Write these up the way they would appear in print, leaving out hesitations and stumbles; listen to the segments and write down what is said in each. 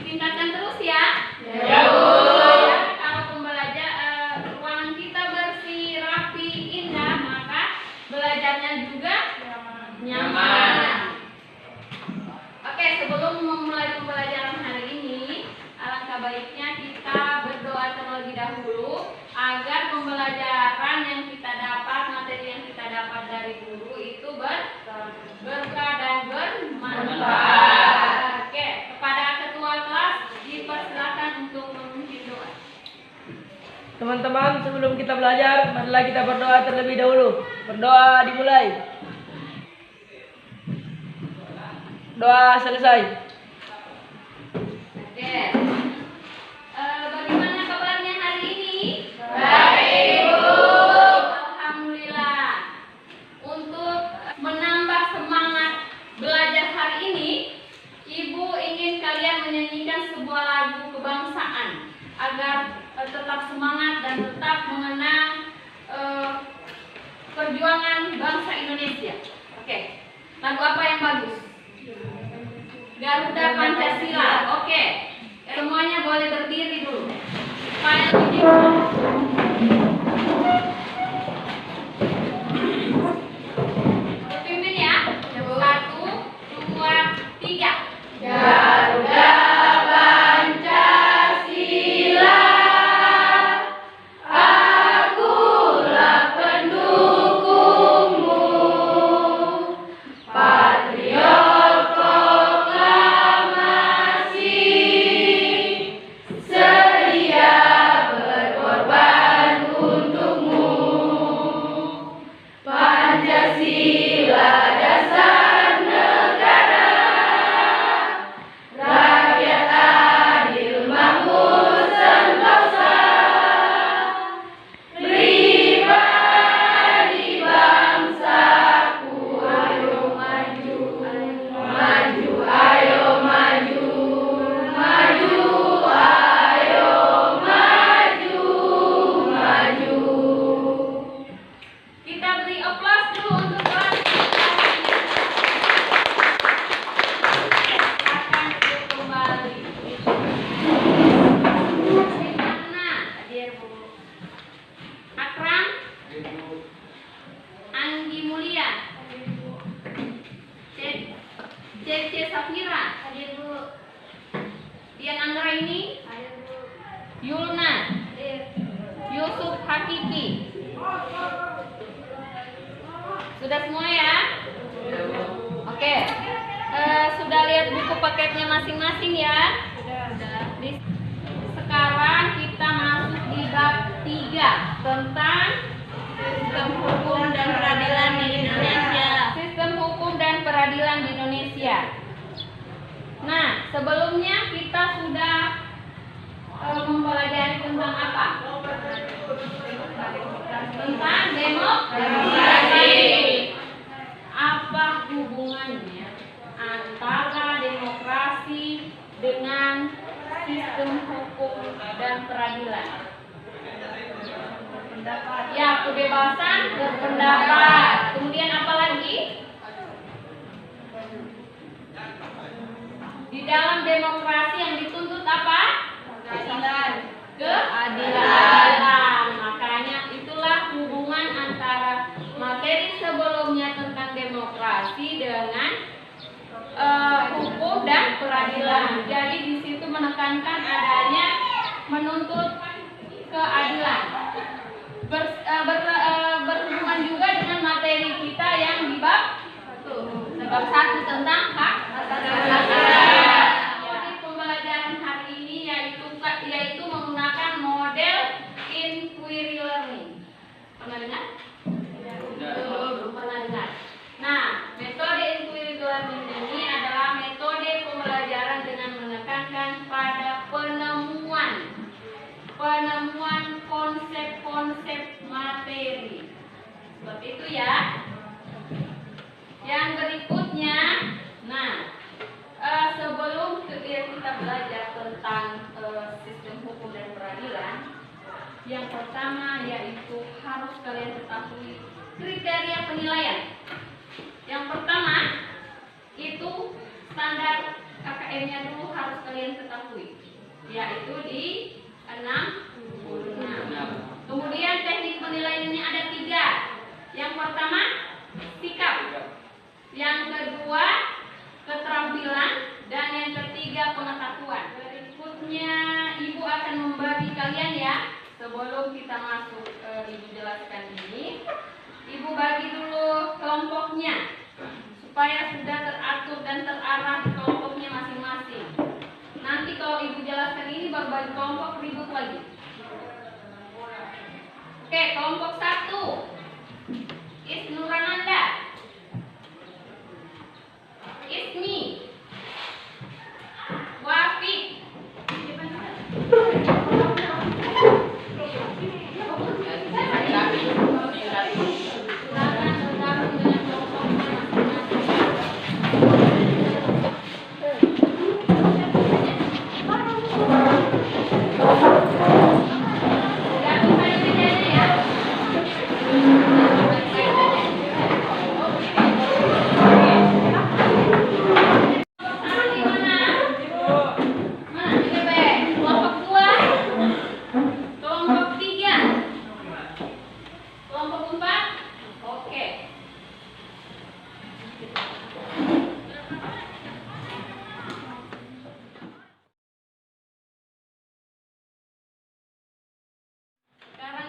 Ditingkatkan terus ya. Ya, Bu. Kalau pembelajar ruangan kita bersih, rapi, indah, maka belajarnya juga nyaman. Oke, sebelum memulai pembelajaran hari ini, alangkah baiknya kita berdoa terlebih dahulu agar pembelajaran yang kita dapat, materi yang kita dapat dari guru itu berkah dan bermanfaat. Oke, kepada ketua kelas dipersilakan untuk memimpin doa. Teman-teman, sebelum kita belajar, marilah kita berdoa terlebih dahulu. Berdoa dimulai. Doa selesai. Oke. Bagaimana kabarnya hari ini? Baik, Bu. Alhamdulillah. Untuk menambah semangat belajar hari ini, Ibu ingin kalian menyanyikan sebuah lagu kebangsaan agar tetap semangat dan tetap mengenang perjuangan bangsa Indonesia. Oke. Lagu apa yang bagus? Garuda Pancasila. Oke. Semuanya boleh berdiri dulu. Supaya lebih berpimpin ya. 1, 2, 3. Garuda Pancasila, akulah pendukungmu, patriot proklamasi, sedia berkorban untukmu. Pancasila dasar negara, rakyat adil makmur sentosa, pribadi bangsaku, ayo maju, maju, ayo maju, maju, ayo maju, maju. Kita beri aplaus dulu untuk kelas. Akan kembali. Mana? Hadir, Bu. Akram? Anggi Mulia? C. Safira? Hadir, Bu. Dian Anggraini? Hadir, Bu. Yulna? Hadir. Yusuf Hakiki? Sudah semua ya? Oke. Sudah lihat buku paketnya masing-masing ya? Sudah. Sekarang kita masuk di bab 3 tentang sistem hukum dan peradilan di Indonesia. Sistem hukum dan peradilan di Indonesia. Nah, sebelumnya kita sudah mempelajari tentang apa? Tentang demokrasi. Apa hubungannya antara demokrasi dengan sistem hukum dan peradilan? Ya, kebebasan berpendapat. Kemudian apa lagi? Di dalam demokrasi yang dituntut apa? Keadilan. Makanya itulah hubungan antara materi sebelumnya tentang demokrasi dengan hukum dan peradilan. Jadi di situ menekankan adanya menuntut keadilan. Berhubungan juga dengan materi kita yang di bab 1 tentang hak asasi. Jadi pembelajaran hari ini yaitu menggunakan model inquiry learning. Pernah dengar? Belum pernah dengar. Nah, metode inquiry learning ini adalah metode pembelajaran dengan menekankan pada penemuan konsep-konsep materi. Seperti itu ya. Yang berikutnya, sebelum kita belajar tentang sistem hukum dan peradilan, yang pertama yaitu harus kalian ketahui kriteria penilaian. Yang pertama itu standar KKM-nya dulu harus kalian ketahui, yaitu di 66. Kemudian teknik penilaiannya ada 3. Yang pertama sikap, yang kedua keterampilan, dan yang ketiga pengetahuan. Berikutnya Ibu akan membagi kalian ya. Sebelum kita masuk Ibu jelaskan ini, Ibu bagi dulu kelompoknya supaya sudah teratur dan terarah di kelompoknya masing-masing. Nanti kalau Ibu jelaskan ini baru bagi kelompok ribut lagi. Oke, kelompok 1 Isnurananda, Ismi, Wafik,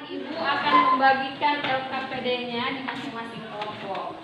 Ibu akan membagikan LKPD-nya di masing-masing kelompok.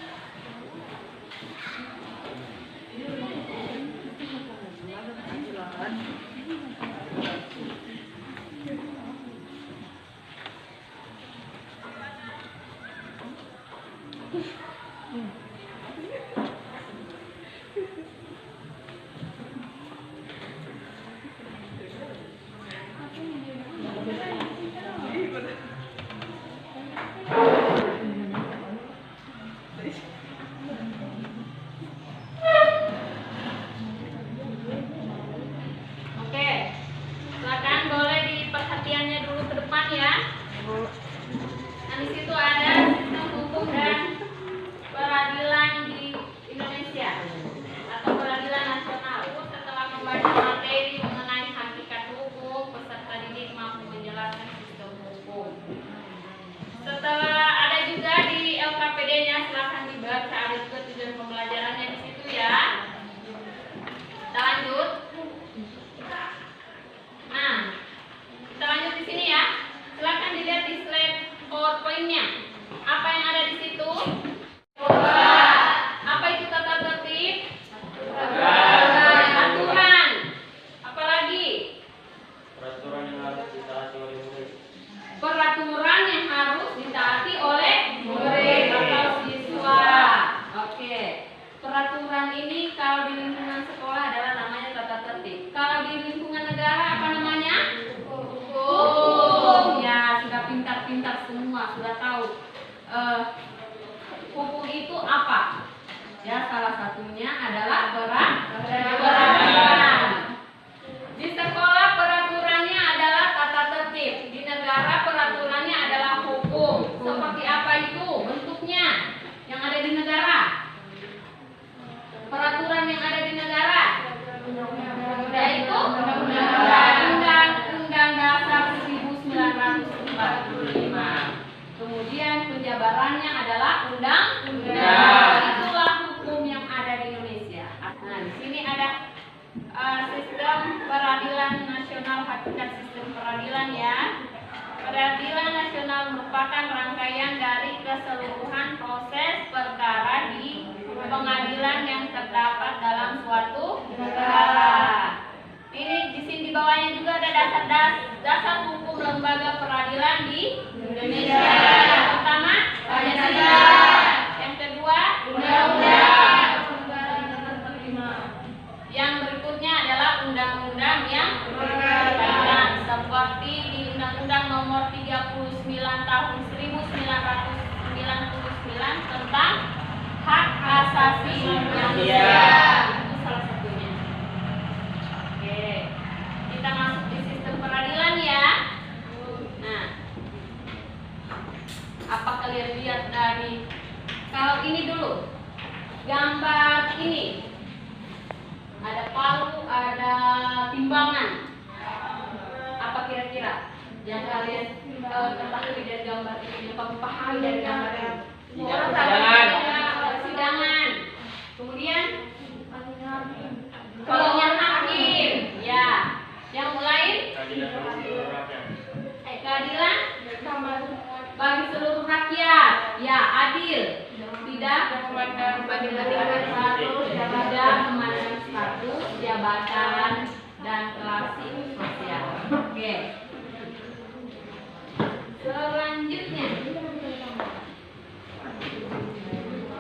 Nah, di situ ada sistem hukum dan peradilan di Indonesia atau peradilan nasional. Setelah membaca materi mengenai hakikat hukum, peserta didik mampu menjelaskan sistem hukum. Setelah ada juga di LKPD-nya, silakan dibaca, ada juga tujuan pembelajarannya di situ ya. Kita lanjut. Nah, kita lanjut di sini ya. Silakan dilihat di slide PowerPoint-nya. Apa yang ada di situ? Apa itu tata tertib? Aturan. Apa lagi? Peraturan yang harus ditaati oleh murid. Peraturan yang harus ditaati oleh murid atau siswa. Oke. Peraturan ini kalau di lingkungan sekolah adalah namanya tata tertib. Kalau di lingkungan negara apa namanya? Hukum. Ya, sudah pintar-pintar semua, sudah tahu. Hukum itu apa? Ya, salah satunya adalah peraturan. Di sekolah peraturannya adalah tata tertib. Di negara peraturannya adalah hukum. Dasarnya adalah undang-undang. Itulah hukum yang ada di Indonesia. Nah, di sini ada sistem peradilan nasional, hakikat sistem peradilan ya. Peradilan nasional merupakan rangkaian dari keseluruhan proses perkara di pengadilan yang terdapat dalam suatu negara. Ini di sini di bawahnya juga ada dasar hukum lembaga peradilan di Indonesia. Yang pertama, Pancasila. Yang kedua, undang-undang. Yang berikutnya adalah undang-undang yang berkaitan seperti di Undang-Undang Nomor 39 Tahun 1999 tentang hak asasi manusia. Itu salah satunya. Oke, kita masuk di sistem peradilan ya. Nah, apa kalian lihat dari kalau ini dulu gambar ini? Ada palu, ada timbangan. Apa kira-kira yang kalian ketahui dari gambar ini? Yang kamu pahami dari gambar ini? Persidangan. Kemudian kolonnya hakim. Ya. Yang lain? Keadilan bagi seluruh rakyat. Ya, adil. Tidak tidak memandang status jabatan dan kelas sosial. Oke. Selanjutnya,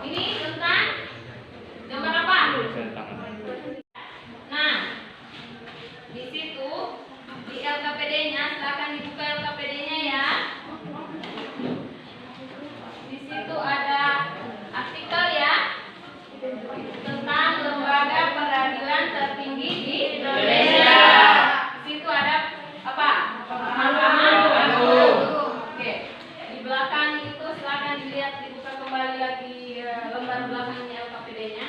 ini tentang gambar apa? Nah, di situ di LKPD-nya, silakan dibuka LKPD-nya ya. Di situ ada artikel ya tentang lembaga peradilan tertinggi di Indonesia. Di situ ada apa? Mahkamah Agung. Oke. Di belakang itu silakan dilihat, dibuka kembali lagi lembar belakangnya LKPD-nya.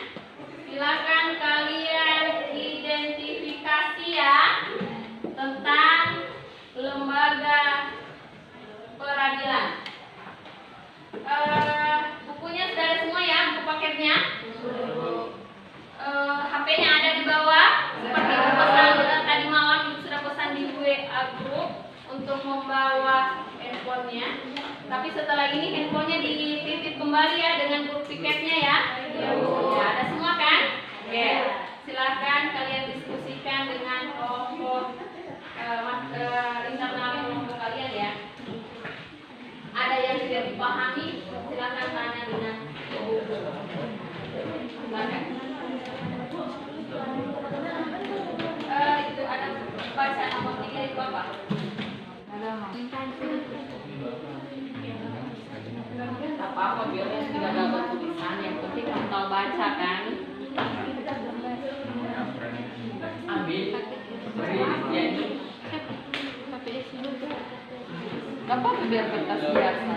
Silakan kalian identifikasi ya tentang lembaga peradilan. Bukunya sudah ada semua ya, buku paketnya. HP-nya ada di bawah. Seperti pesan tadi malam ibu sudah pesan di WA group untuk membawa handphonenya. Tapi setelah ini handphonenya dititip kembali ya dengan grup tiketnya ya. Ya, ada semua kan? Oke. Silakan kalian diskusikan dengan kelompok internal kelompok kalian ya. Ada yang tidak dipahami, silakan tanya dengan ibu. Silakan. Itu ada baca nomor 3 itu apa? Tak apa-apa, biar tidak ada tulisan. Yang penting kamu tahu baca kan? Ambil. Gak apa-apa biar kertas biasa.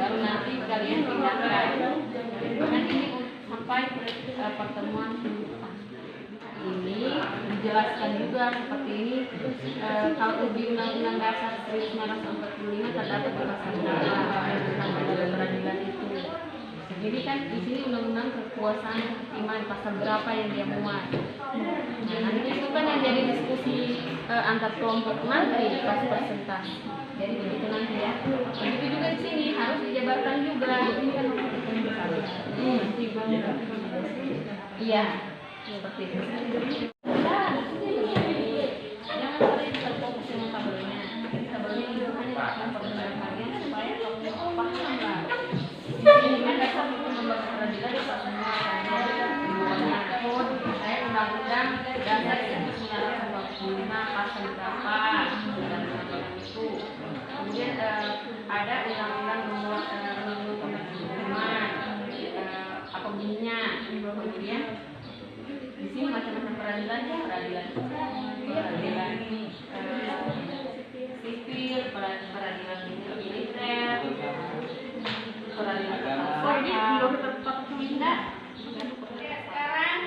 Baru nanti kalian pindahkan. Kan ini sampai pertemuan ini dijelaskan juga seperti ini. Kalau di Undang-Undang Dasar 1945 terdapat pasal tentang peradilan itu. Jadi kan di sini undang-undang kekuasaan kehakiman pasal berapa yang dia muat. Nah, nanti itu kan yang jadi diskusi antar kelompok nanti pas presentasi. Jadi begitu nanti ya. Begitu juga di sini harus dijabarkan juga. Iya, seperti itu. Jangan sering terfokus dengan tabelnya. Tabelnya itu hanya akan perbedakan kalian supaya kamu paham lah. Ini kan dasar hukum lembaga peradilan itu semua saya undang-undang dasar 1945 pasal berapa dan itu. Kemudian ada undang-undang nomor penghukuman apa bunyinya. Kemudian di sini macam-macam peradilan ya, peradilan sipil, peradilan militer, peradilan sekarang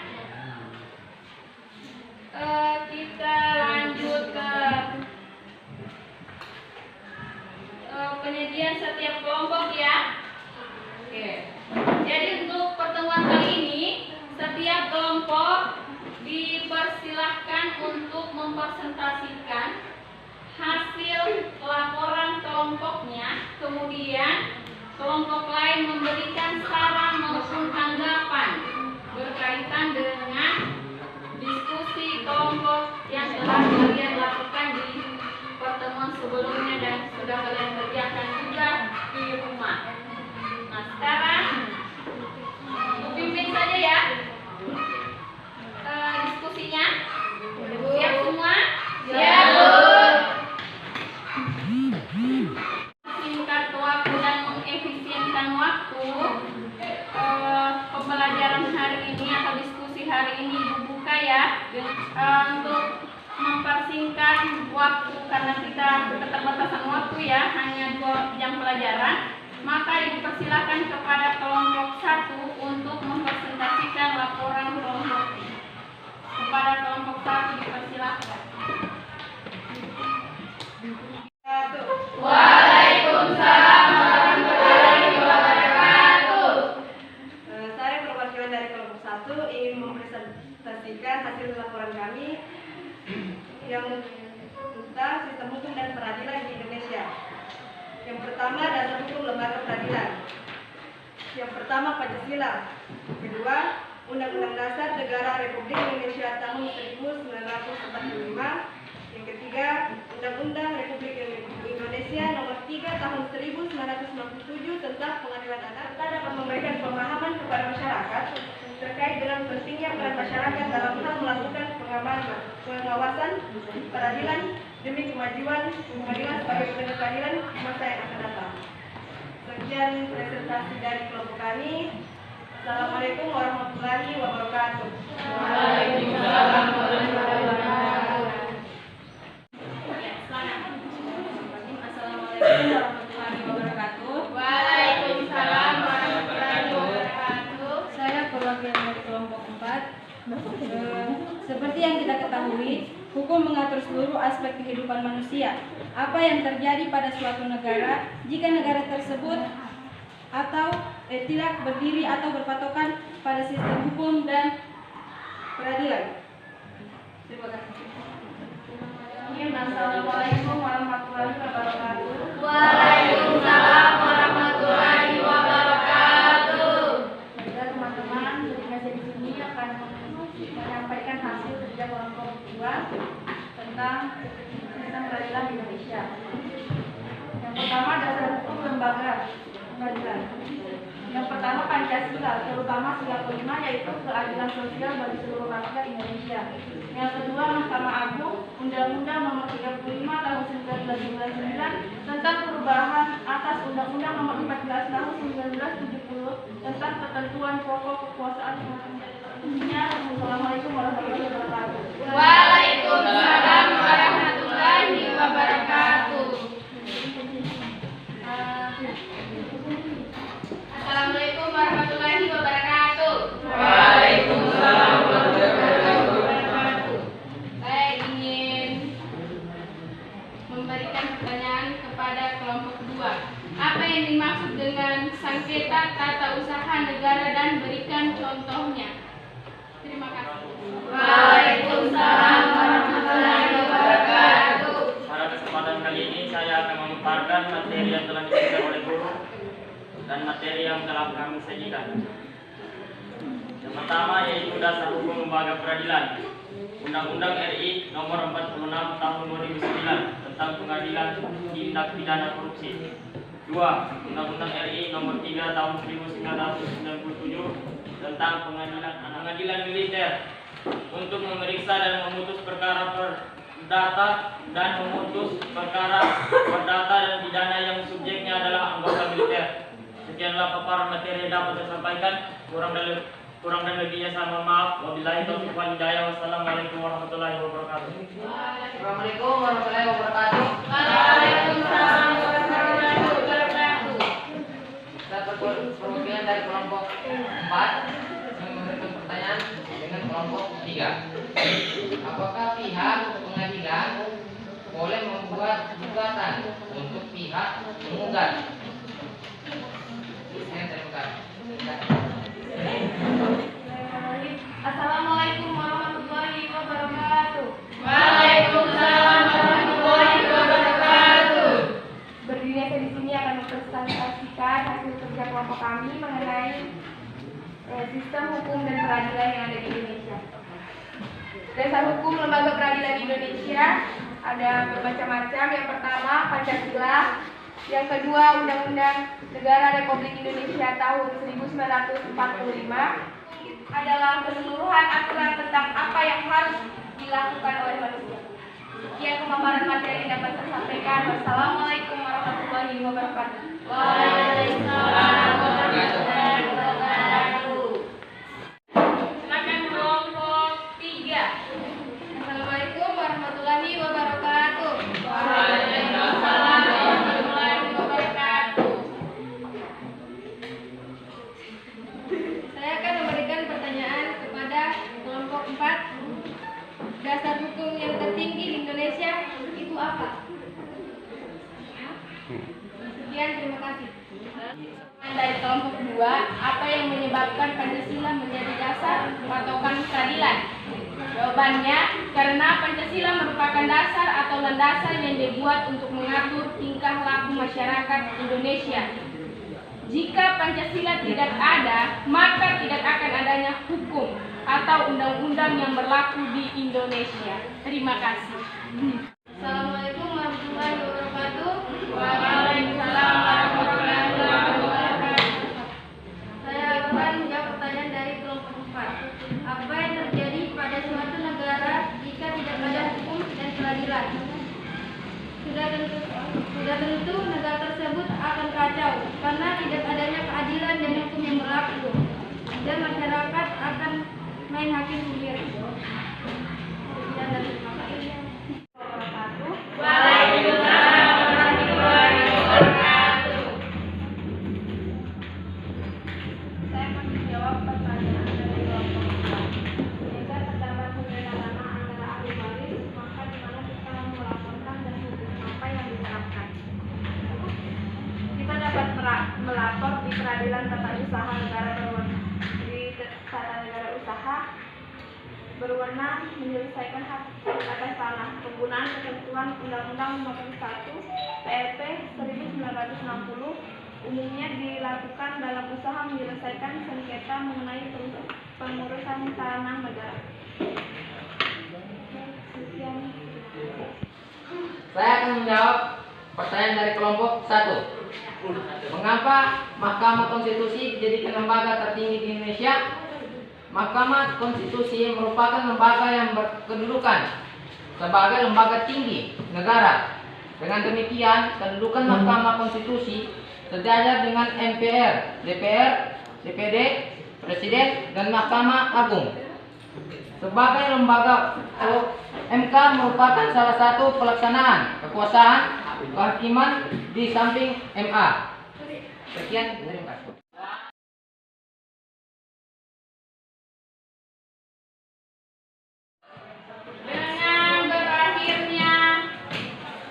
kita lanjut ke penyediaan setiap kelompok ya. Oke. Jadi untuk pertemuan kali ini, setiap kelompok dipersilahkan untuk mempresentasikan hasil laporan kelompoknya, kemudian kelompok lain memberikan saran maupun tanggapan berkaitan dengan diskusi kelompok yang telah kalian lakukan di pertemuan sebelumnya dan sudah kalian kerjakan juga di rumah. Nah, sekarang pimpin saja ya diskusinya. Siap semua? Siap. Singkat waktu dan mengefisienkan waktu, pembelajaran hari ini atau diskusi hari ini dibuka ya untuk mempersingkat waktu karena kita keterbatasan waktu ya, hanya 2 jam pelajaran. Maka dipersilakan kepada kelompok 1 untuk mempresentasikan laporan kelompoknya. Kepada kelompok 1 dipersilakan. Waalaikumsalam warahmatullahi wabarakatuh. Saya perwakilan dari kelompok 1 ingin mempresentasikan hasil laporan kami yang tentang sistem hukum dan peradilan di Indonesia. Yang pertama, dasar hukum lembaga peradilan. Yang pertama, Pancasila. Kedua, Undang-Undang Dasar Negara Republik Indonesia tahun 1945. Yang ketiga, Undang-Undang Republik Indonesia Nomor 3 Tahun 1997 tentang Pengadilan Anak. Kita dapat memberikan pemahaman kepada masyarakat terkait dengan pentingnya peran masyarakat dalam hal melakukan pengawasan peradilan demi kemajuan pengadilan sebagai penegak keadilan masa yang akan datang. Sekian presentasi dari kelompok kami. Assalamualaikum warahmatullahi wabarakatuh. Waalaikumsalam warahmatullahi wabarakatuh. Assalamualaikum warahmatullahi wabarakatuh. Waalaikumsalam warahmatullahi wabarakatuh. Saya perwakilan dari kelompok 4. Seperti yang kita ketahui, hukum mengatur seluruh aspek kehidupan manusia. Apa yang terjadi pada suatu negara jika negara tersebut atau tidak berdiri atau berpatokan pada sistem hukum dan peradilan. Terima kasih. Assalamualaikum warahmatullahi wabarakatuh. Waalaikumsalam warahmatullahi wabarakatuh. Baiklah teman-teman, saya di sini akan menyampaikan hasil kerja kelompok 2 tentang sistem peradilan di Indonesia. Yang pertama, dasar hukum lembaga peradilan. Yang pertama, Pancasila, terutama sila kelima yaitu keadilan sosial bagi seluruh rakyat Indonesia. Yang kedua, Mahkamah Agung, Undang-Undang Nomor 35 Tahun 1999 tentang perubahan atas Undang-Undang Nomor 14 Tahun 1970 tentang ketentuan pokok kekuasaan Indonesia. Assalamualaikum warahmatullahi wabarakatuh. Waalaikumsalam warahmatullahi wabarakatuh. Assalamualaikum warahmatullahi wabarakatuh. Waalaikumsalam warahmatullahi wabarakatuh. Saya ingin memberikan pertanyaan kepada kelompok 2. Apa yang dimaksud dengan sengketa tata usaha negara dan berikan contohnya? Terima kasih. Waalaikumsalam warahmatullahi wabarakatuh. Pada kesempatan kali ini saya akan memaparkan materi yang telah diberikan oleh guru dan materi yang telah kami sajikan. Yang pertama yaitu dasar hukum lembaga peradilan. Undang-Undang RI Nomor 46 Tahun 2009 tentang pengadilan tindak pidana korupsi. 2. Undang-Undang RI Nomor 3 Tahun 1997 tentang pengadilan militer untuk memeriksa dan memutus perkara perdata dan memutus perkara perdata dan pidana yang subjeknya adalah anggota militer. Sekianlah paparan materi yang dapat saya sampaikan. Kurang dan lebihnya saya mohon maaf. Wabillahi taufiq wal hidayah. Wassalamualaikum warahmatullahi wabarakatuh. Assalamualaikum warahmatullahi wabarakatuh. Waalaikumsalam warahmatullahi wabarakatuh. Saya perwakilan dari kelompok 4 yang memberikan pertanyaan dengan kelompok 3. Apakah pihak pengadilan boleh membuat gugatan untuk pihak menggugat? Saya terima kasih. mempresentasikan hasil kerja kelompok kami mengenai sistem hukum dan peradilan yang ada di Indonesia. Dasar hukum lembaga peradilan di Indonesia ada bermacam-macam. Yang pertama Pancasila, yang kedua Undang-Undang Negara Republik Indonesia tahun 1945 adalah keseluruhan aturan tentang apa yang harus dilakukan oleh manusia. Sekian pemaparan materi yang dapat saya sampaikan. Wassalamualaikum warahmatullahi wabarakatuh. Waalaikumsalam warahmatullahi wabarakatuh. Silakan kelompok 3. Assalamualaikum warahmatullahi wabarakatuh. Waalaikumsalam warahmatullahi wabarakatuh. Saya akan memberikan pertanyaan kepada kelompok 4. Dasar hukum yang tertinggi di Indonesia itu apa? Sekian, terima kasih. Dari kelompok 2, apa yang menyebabkan Pancasila menjadi dasar patokan peradilan? Jawabannya, karena Pancasila merupakan dasar atau landasan yang dibuat untuk mengatur tingkah laku masyarakat Indonesia. Jika Pancasila tidak ada, maka tidak akan adanya hukum atau undang-undang yang berlaku di Indonesia. Terima kasih. Assalamualaikum warahmatullahi wabarakatuh. Waalaikumsalam warahmatullahi wabarakatuh. Saya akan menjawab pertanyaan dari kelompok 4. Apa yang terjadi pada suatu negara jika tidak ada hukum dan peradilan? Sudah tentu negara tersebut akan kacau karena tidak adanya keadilan dan hukum yang berlaku, dan masyarakat akan main hakim sendiri. Sekian dan terima kasih. Waalaikumsalam warahmatullahi wabarakatuh. Saya akan menjawab pertanyaan dari kelompok 4. Jika terdapat perbedaan antara ahli waris, maka di mana kita melaporkan dan hukum apa yang diterapkan? Kita dapat melapor di peradilan tata usaha negara berwenang menyelesaikan hak atas tanah penggunaan ketentuan Undang-Undang Nomor 1 PRP 1960 umumnya dilakukan dalam usaha menyelesaikan sengketa mengenai pengurusan tanah negara. Sekian. Saya akan menjawab pertanyaan dari kelompok 1. Mengapa Mahkamah Konstitusi dijadikan lembaga tertinggi di Indonesia? Mahkamah Konstitusi merupakan lembaga yang berkedudukan sebagai lembaga tinggi negara. Dengan demikian, kedudukan Mahkamah Konstitusi sejajar dengan MPR, DPR, DPD, Presiden, dan Mahkamah Agung. Sebagai lembaga MK merupakan salah satu pelaksanaan kekuasaan kehakiman di samping MA. Sekian, terima kasih. Dengan berakhirnya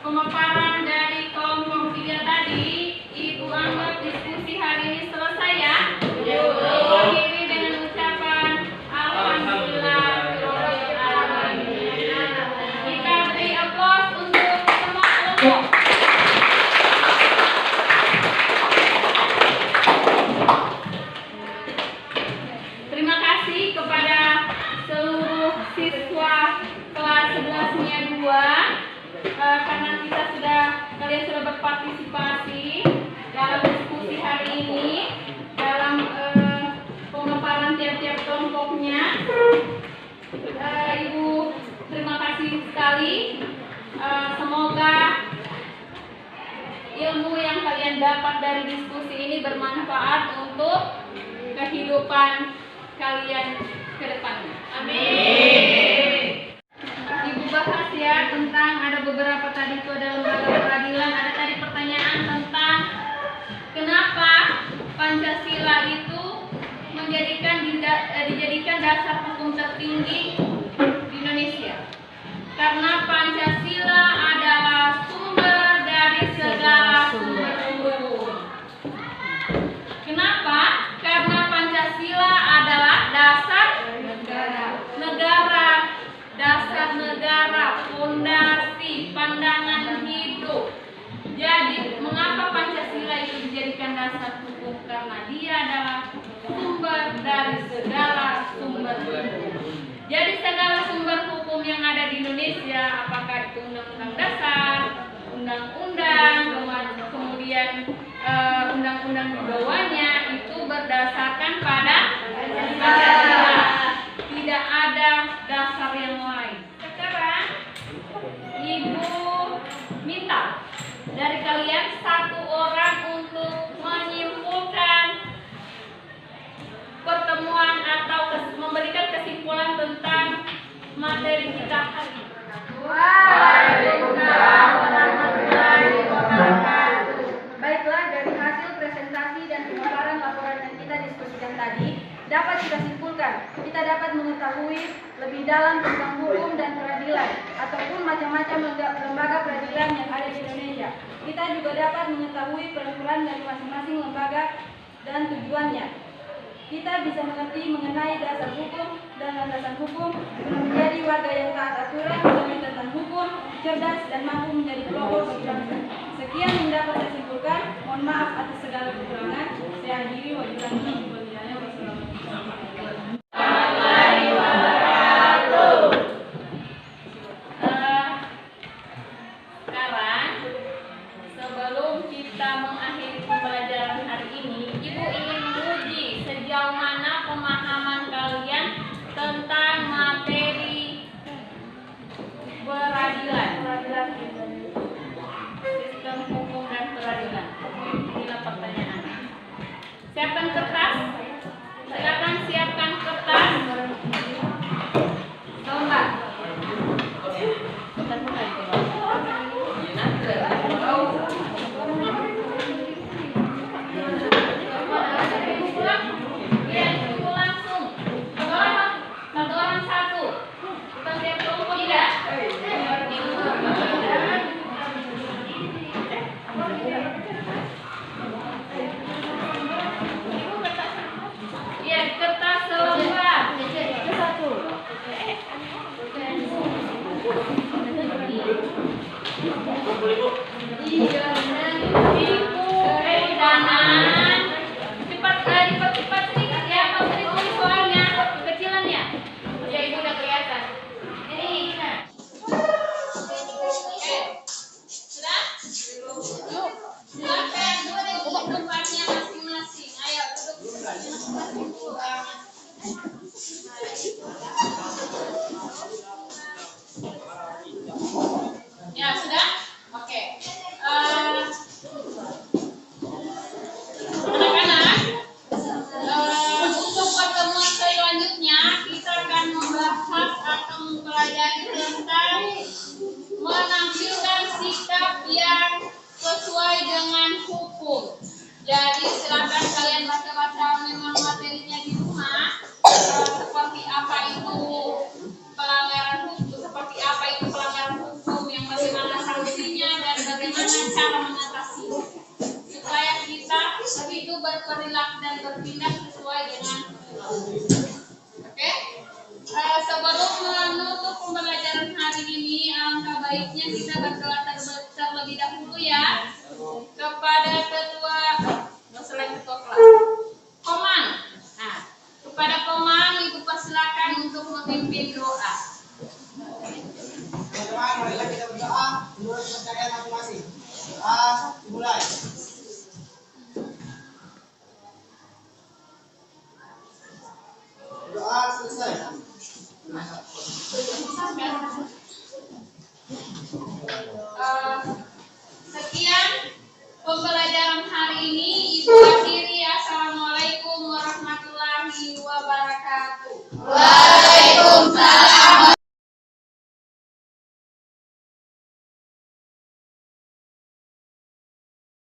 pemaparan dari kelompok 3 tadi, Ibu anggap diskusi hari ini selesai ya? Akhiri dengan ucapan Alhamdulillah. Kita beri aplaus untuk semua kelompok. Terima kasih kepada seluruh siswa kelas 11-nya 2 karena kalian sudah berpartisipasi dalam diskusi hari ini dalam pemaparan tiap-tiap kelompoknya. Ibu terima kasih sekali. Semoga ilmu yang kalian dapat dari diskusi ini bermanfaat untuk kehidupan kalian ke depannya. Amin. Ibu bahas ya tentang ada beberapa tadi itu ada lembaga peradilan, ada tadi pertanyaan tentang kenapa Pancasila itu dijadikan dasar hukum tertinggi di Indonesia. Karena Pancasila adalah sumber dari segala sumber hukum. Kenapa? Karena Pancasila adalah dasar negara, dasar negara, fondasi, pandangan hidup. Jadi, mengapa Pancasila itu hukum yang ada di Indonesia, apakah itu undang-undang dasar, undang-undang, kemudian undang-undang di bawahnya itu berdasarkan pada Pancasila. Tidak ada dasar yang lain. Sekarang Ibu minta dari kalian satu orang untuk menyimpulkan pertemuan atau memberikan kesimpulan tentang materi kita hari ini. Waalaikumsalam warahmatullahi wabarakatuh. Baiklah, dari hasil presentasi dan pemaparan laporan yang kita diskusikan tadi, dapat kita simpulkan, kita dapat mengetahui lebih dalam tentang hukum dan peradilan, ataupun macam-macam lembaga peradilan yang ada di Indonesia. Kita juga dapat mengetahui peran dari masing-masing lembaga dan tujuannya. Kita bisa mengerti mengenai dasar hukum dan landasan hukum, menjadi warga yang taat aturan, mengerti tentang hukum, cerdas, dan mampu menjadi pelopor bagi bangsa. Sekian yang dapat saya simpulkan. Mohon maaf atas segala kekurangan. Saya akhiri. Wabillahi taufiq wal hidayah. Wassalamualaikum warahmatullahi wabarakatuh. Sekarang sebelum kita mengakhiri pembelajaran hari ini, Ibu ingin menguji sejauh mana pemahaman kalian tentang materi peradilan, sistem hukum dan peradilan. Inilah pertanyaan. Siapkan kertas. Silakan siapkan kertas. Lomba. Iya, ibu langsung. Satu orang satu. Kita siap kelompok tidak? Iya, kertas selembar. Ibu Danan, cepat sedikit ya, Pak Sri tulis soalnya, kecilannya. Ya, Ibu udah kelihatan. Ini, nah. Oke, sudah? Silakan duduk tempatnya masing-masing. Ayo duduk masing-masing. Ya, sudah? Oke. Anak-anak, untuk pertemuan selanjutnya kita akan membahas atau mempelajari tentang menampilkan sikap yang sesuai dengan hukum. Jadi silakan kalian baca-baca memang materinya di rumah, seperti apa itu pelanggaran hukum, seperti apa itu pelanggaran hukum, yang bagaimana sanksinya dan bagaimana cara mengatasinya, supaya kita itu berperilaku dan bertindak sesuai dengan hukum. Oke? Sebelum menutup pembelajaran hari ini, alangkah baiknya kita berdoa terlebih dahulu ya kepada